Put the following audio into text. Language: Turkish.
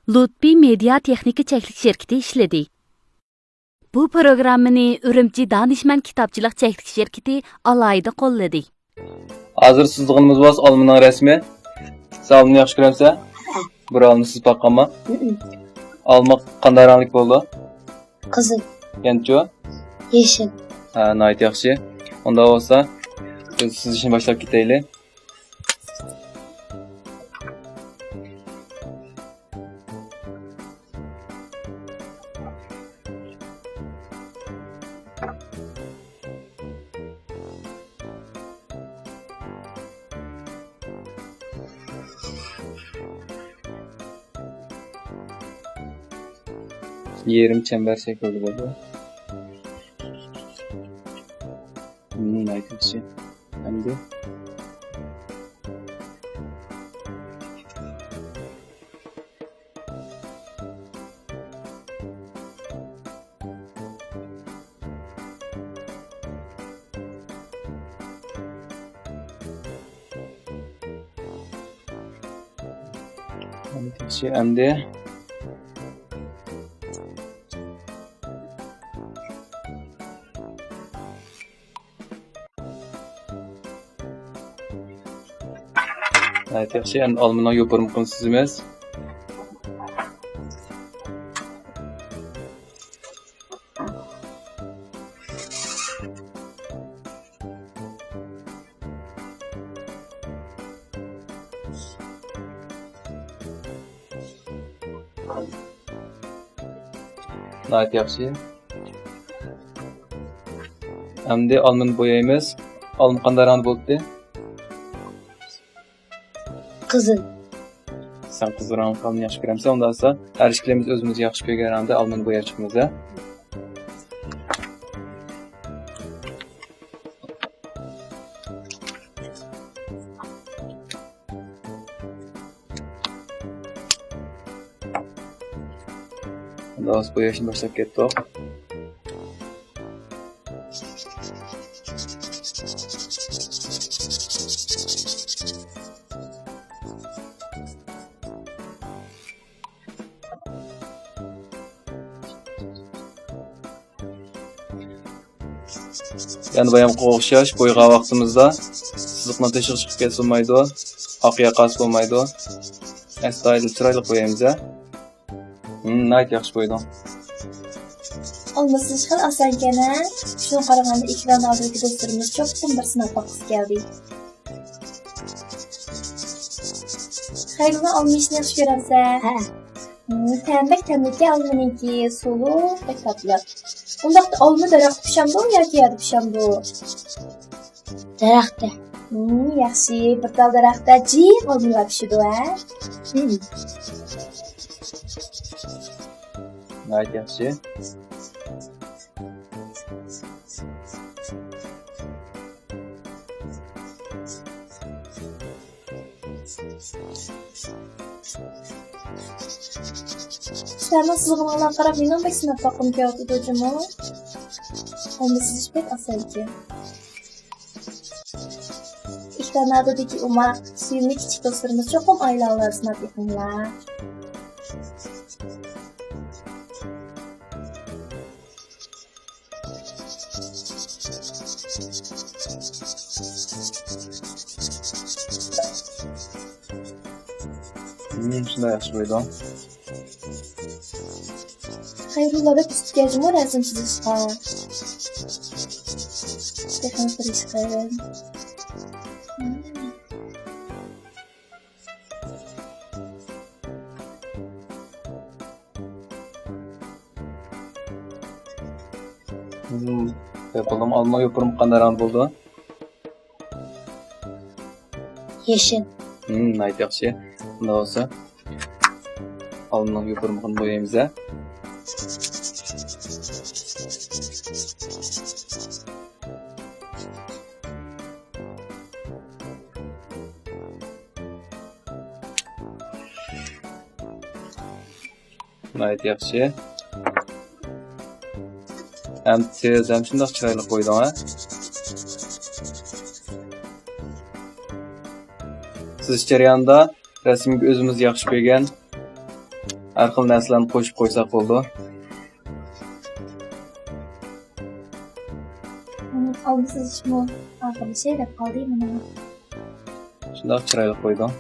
Lutfi Media Texnika Çeklik şirketi işledi. Bu programmani Ürümçi Danışman Kitapçılık Çeklik şirketi alayda qolladı. Hazır sızlığımız var Alma'nın resmi. Sağolun yaxşı görəmsə? Buralını siz baqqanma. Alma qanday ranglik boldu? Qızıl, Yanço? yeşil. Ha, nayt yaxşı. Onda olsa siz işini başlap ketəyli. Yerim çember şekilde oldu. Nayt yaxşı. Hem de hem de nayt yaxşı. Hem Alma'nın yoparım sizimiz. Nayt yaxşı. Hem de Alma'nı boyayımız. Alma qanday rang boldu? Qızıl, Sen qızıl rangını yaxşı görəmsə, onda ise hər işlərimiz özümüz yaxşı görəndə Alma'nı boyar çıxmıza. Onda az boyayışını başlap getdik. Yani bayam qoğuşyaş boyğa vaxtımızda sızıqla teşiq çıxıb kesilmaydı. Aqıya qas olmaydı. Əstaylı çıraylı boyayımıza. Nayt yaxşı boydu. olmasın çıxıl asan gene. Şunu qaraganda ekran aldaki dostlarımız çok bir sınaf bakısı geldi. Xayrını almışını yaxşı görəmsə? Hə. Təmbək almanınki solu və tatlı. Ondaqda alma dərəxt pişamdı o, ya ki yadı pişamdı o? Dərəxtdə. Yaxşı, bir dal dərəxtdə cik almalar pişidu, hə? Nayt yaxşı. Sen sızğımalar qarab məndən bir sınaf baxım gördü documu. Onda siziş pek asal ki. İhtanadadaki uma suyumlu küçük dostlarımız çoxum aylarlar sınaf yapımlar. Şunda yaxşı boydu. Xayrullah da üstü gəzim var əzim siziş var. Stefan Friskin. Yapalım. Alma yopurum qanday rang boldu? Yeşil. Nayt yaxşı. Bunda olsa Alma'nın yopurum boyayımıza. Nayt yaxşı. Hem tez hem şundaq çıraylı qoydum ha. Siz jarayonda rasmga o'zimiz yaxshi ko'rgan Har xil narsalarni qo'shib qo'ysak bo'ldi. Alma sizishmi? Arkadaşlar da kaldı mı? Shundoq chiroyli qo'ydim.